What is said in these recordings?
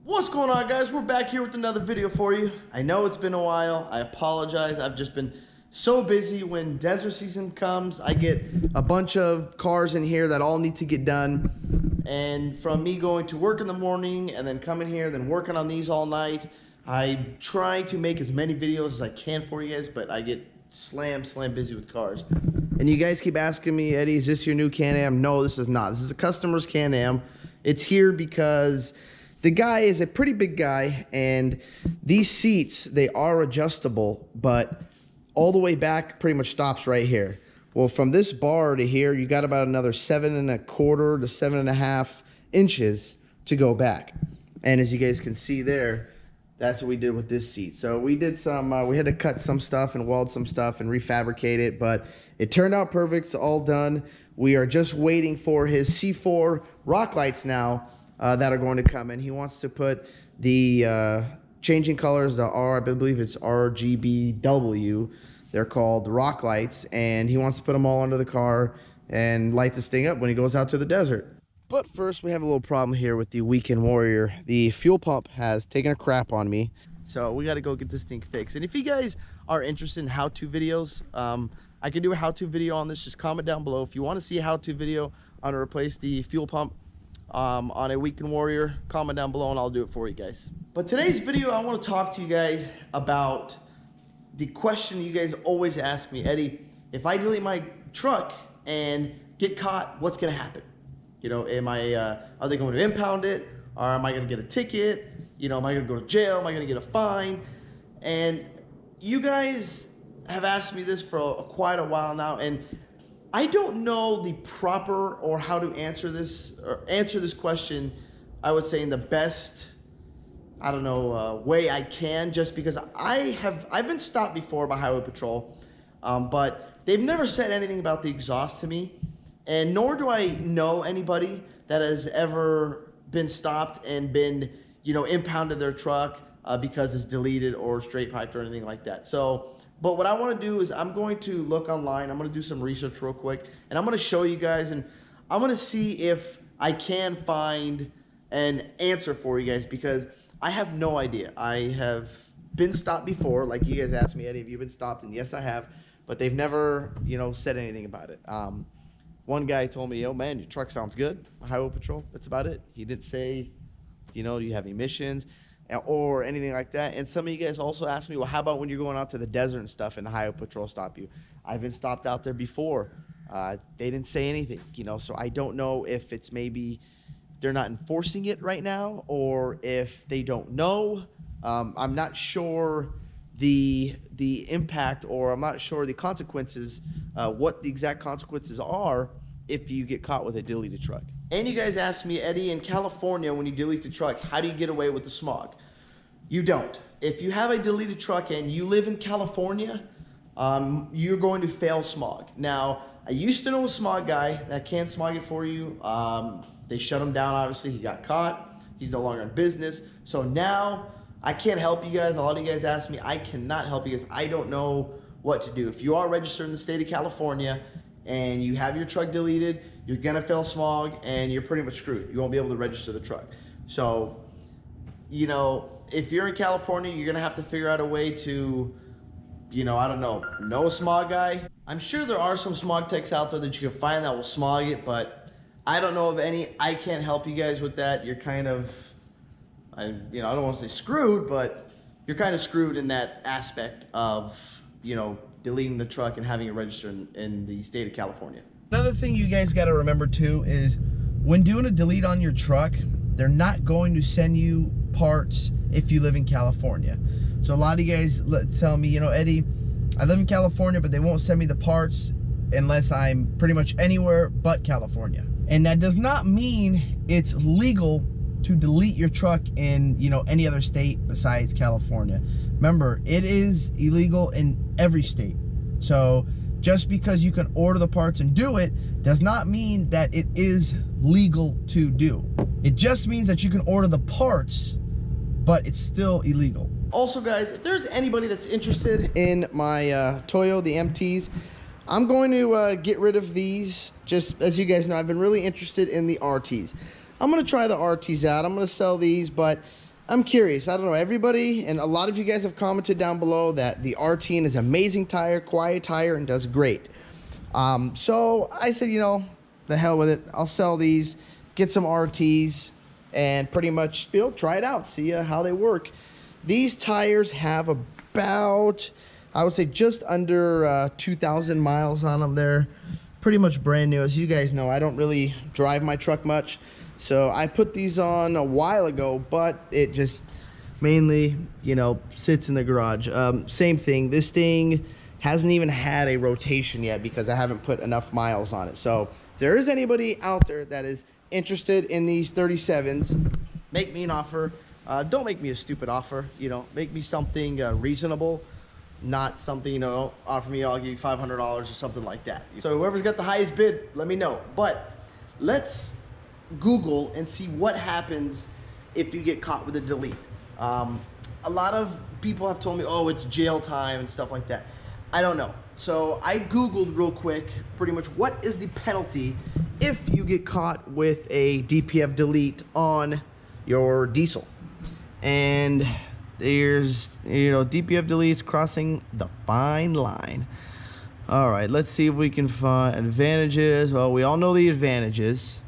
What's going on, guys? We're back here with another video for you. I know it's been a while. I apologize. I've just been so busy. When desert season comes, I get a bunch of cars in here that all need to get done. And from me going to work in the morning and then coming here, then working on these all night, I try to make as many videos as I can for you guys, but I get slam busy with cars. And you guys keep asking me, Eddie, is this your new Can-Am? No, this is not. This is a customer's Can-Am. It's here because the guy is a pretty big guy, and these seats, they are adjustable, but all the way back pretty much stops right here. Well, from this bar to here, you got about another 7¼ to 7½ inches to go back. And as you guys can see there, that's what we did with this seat. So we did some, we had to cut some stuff and weld some stuff and refabricate it, but it turned out perfect. It's all done. We are just waiting for his C4 rock lights now that are going to come in. He wants to put the changing colors, the I believe it's RGBW. They're called rock lights, and he wants to put them all under the car and light this thing up when he goes out to the desert. But first, we have a little problem here with the Weekend Warrior. The fuel pump has taken a crap on me, so we got to go get this thing fixed. And if you guys are interested in how-to videos, I can do a how-to video on this. Just comment down below if you want to see a how-to video on to replace the fuel pump on a Weekend Warrior. Comment down below and I'll do it for you guys. But today's video, I want to talk to you guys about the question you guys always ask me, Eddie, if I delete my truck and get caught, what's going to happen? You know, are they going to impound it? Or am I going to get a ticket? You know, am I going to go to jail? Am I going to get a fine? And you guys have asked me this for quite a while now, and I don't know the proper or how to answer this question, I would say in the best, I don't know, way I can, just because I've been stopped before by Highway Patrol, but they've never said anything about the exhaust to me, and nor do I know anybody that has ever been stopped and been, you know, impounded their truck because it's deleted or straight piped or anything like that. So, but what I want to do is I'm going to look online. I'm going to do some research real quick, and I'm going to show you guys, and I'm going to see if I can find an answer for you guys, because I have no idea. I have been stopped before, like you guys asked me, Eddie, have you been stopped? And yes, I have, but they've never, you know, said anything about it. One guy told me, "Yo, man, your truck sounds good." Highway Patrol. That's about it. He didn't say, you know, do you have emissions or anything like that. And some of you guys also asked me, well, how about when you're going out to the desert and stuff and the Highway Patrol stop you? I've been stopped out there before. They didn't say anything, you know, so I don't know if it's maybe they're not enforcing it right now, or if they don't know. I'm not sure the impact, or I'm not sure the consequences, what the exact consequences are if you get caught with a deleted truck. And you guys asked me, Eddie, in California, when you delete the truck, how do you get away with the smog? You don't. If you have a deleted truck and you live in California, you're going to fail smog. Now, I used to know a smog guy that can smog it for you. They shut him down, obviously. He got caught. He's no longer in business. So now, I can't help you guys. A lot of you guys asked me. I cannot help you guys. I don't know what to do. If you are registered in the state of California and you have your truck deleted, you're gonna fail smog and you're pretty much screwed. You won't be able to register the truck. So, you know, if you're in California, you're gonna have to figure out a way to, you know, I don't know a smog guy. I'm sure there are some smog techs out there that you can find that will smog it, but I don't know of any. I can't help you guys with that. You're kind of, I don't want to say screwed, but you're kind of screwed in that aspect of, you know, deleting the truck and having it registered in the state of California. Another thing you guys got to remember too is when doing a delete on your truck, they're not going to send you parts if you live in California. So a lot of you guys tell me, you know, Eddie, I live in California, but they won't send me the parts unless I'm pretty much anywhere but California. And that does not mean it's legal to delete your truck in, you know, any other state besides California. Remember, it is illegal in every state. So just because you can order the parts and do it does not mean that it is legal to do. It just means that you can order the parts, but it's still illegal. Also, guys, if there's anybody that's interested in my Toyo, the MTs, I'm going to get rid of these. Just as you guys know, I've been really interested in the RTs. I'm going to try the RTs out. I'm going to sell these, but I'm curious. I don't know. Everybody, and a lot of you guys have commented down below that the RT is an amazing tire, quiet tire, and does great. So I said, you know, the hell with it. I'll sell these, get some RTs, and pretty much, you know, try it out, see how they work. These tires have about, I would say, just under 2,000 miles on them. They're pretty much brand new. As you guys know, I don't really drive my truck much. So I put these on a while ago, but it just mainly, you know, sits in the garage. Same thing. This thing hasn't even had a rotation yet because I haven't put enough miles on it. So if there is anybody out there that is interested in these 37s, make me an offer. Don't make me a stupid offer. You know, make me something reasonable, not something, you know, offer me, I'll give you $500 or something like that. So whoever's got the highest bid, let me know. But let's Google and see what happens if you get caught with a delete. A lot of people have told me, oh, it's jail time and stuff like that. I don't know. So I Googled real quick, pretty much what is the penalty if you get caught with a DPF delete on your diesel. And there's, you know, DPF deletes crossing the fine line. All right, let's see if we can find advantages. Well, we all know the advantages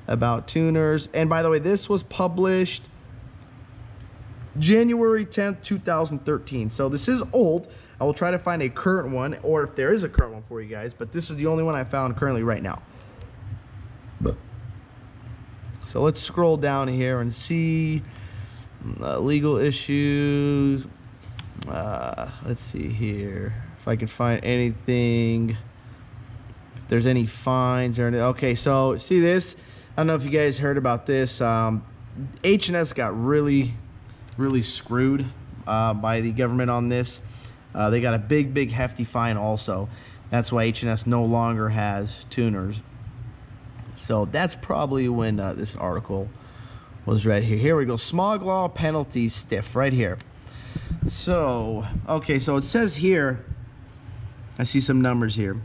about tuners. And by the way, this was published January 10th, 2013. So this is old. I will try to find a current one, or if there is a current one for you guys, but this is the only one I found currently right now. So let's scroll down here and see legal issues. Let's see here if I can find anything, if there's any fines or anything. Okay, so see this, I don't know if you guys heard about this. H&S got really screwed by the government on this. They got a big hefty fine also. That's why H&S no longer has tuners. So that's probably when this article was read here. Here we go. Smog law penalties stiff right here. So, okay, so it says here, I see some numbers here.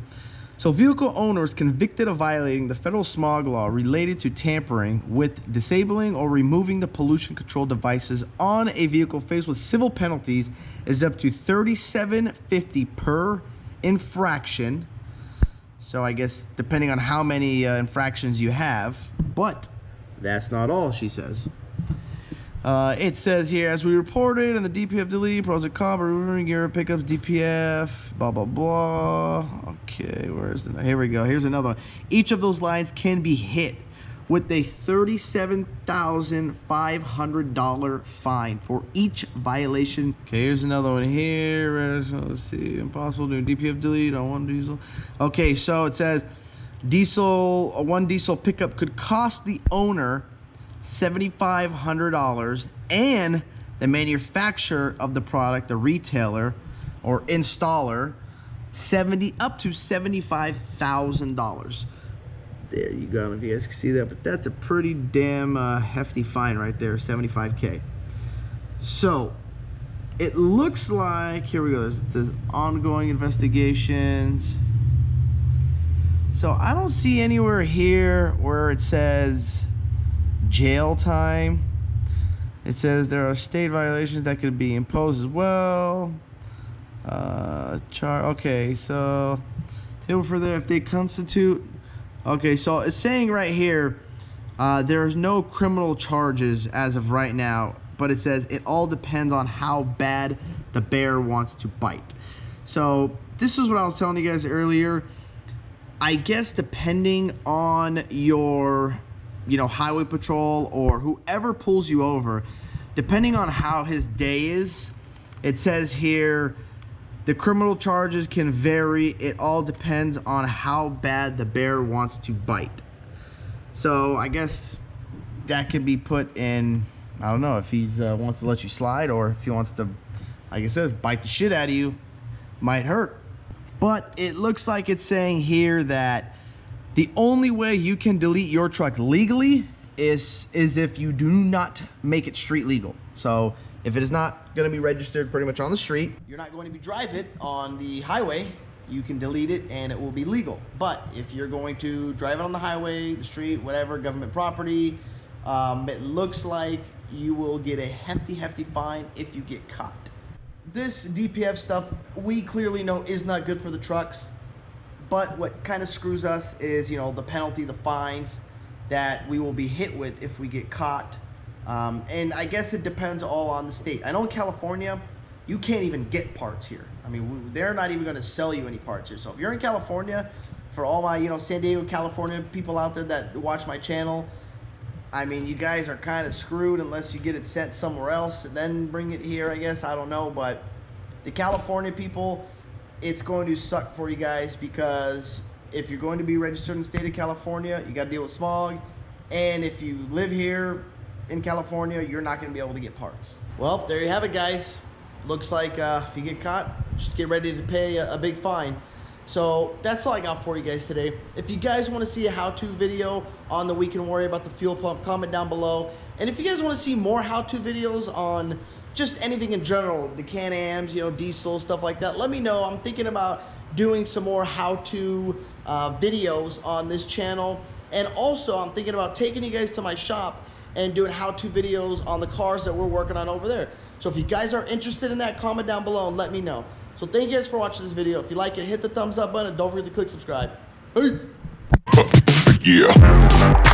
So vehicle owners convicted of violating the federal smog law related to tampering with, disabling, or removing the pollution control devices on a vehicle faced with civil penalties is up to $37.50 per infraction. So I guess depending on how many infractions you have, but that's not all, she says. It says here, as we reported in the DPF delete, pros and cons, removing gear pickups, DPF, blah, blah, blah. Okay, where's the, here we go. Here's another one. Each of those lines can be hit with a $37,500 fine for each violation. Okay, here's another one here. Let's see, impossible to do DPF delete on one diesel. Okay, so it says one diesel pickup could cost the owner $7,500 and the manufacturer of the product, the retailer or installer, up to $75,000. There you go. I don't know if you guys can see that, but that's a pretty damn hefty fine right there, $75K. So it looks like, here we go. It says ongoing investigations. So I don't see anywhere here where it says jail time. It says there are state violations that could be imposed as well. Okay, so table for there if they constitute. Okay, so it's saying right here there's no criminal charges as of right now, but it says it all depends on how bad the bear wants to bite. So this is what I was telling you guys earlier. I guess depending on your, you know, highway patrol or whoever pulls you over, depending on how his day is, it says here the criminal charges can vary. It all depends on how bad the bear wants to bite. So I guess that can be put in, I don't know, if he wants to let you slide, or if he wants to, like it says, bite the shit out of you, might hurt. But it looks like it's saying here that the only way you can delete your truck legally is if you do not make it street legal. So if it is not going to be registered pretty much on the street, you're not going to be driving it on the highway, you can delete it and it will be legal. But if you're going to drive it on the highway, the street, whatever, government property, it looks like you will get a hefty fine if you get caught. This DPF stuff, we clearly know is not good for the trucks, but what kind of screws us is, you know, the penalty, the fines that we will be hit with if we get caught. And I guess it depends all on the state. I know in California, you can't even get parts here. I mean, they're not even going to sell you any parts here. So if you're in California, for all my, you know, San Diego, California people out there that watch my channel, I mean, you guys are kind of screwed unless you get it sent somewhere else and then bring it here, I guess. I don't know. But the California people, it's going to suck for you guys, because if you're going to be registered in the state of California, you got to deal with smog. And if you live here in California, you're not going to be able to get parts. Well, there you have it, guys. Looks like if you get caught, just get ready to pay a big fine. So that's all I got for you guys today. If you guys want to see a how-to video on the Weekend Warrior about the fuel pump, comment down below. And if you guys want to see more how-to videos on just anything in general, the Can-Ams, you know, diesel, stuff like that, let me know. I'm thinking about doing some more how-to videos on this channel. And also, I'm thinking about taking you guys to my shop and doing how-to videos on the cars that we're working on over there. So if you guys are interested in that, comment down below and let me know. So thank you guys for watching this video. If you like it, hit the thumbs up button and don't forget to click subscribe. Peace. Yeah.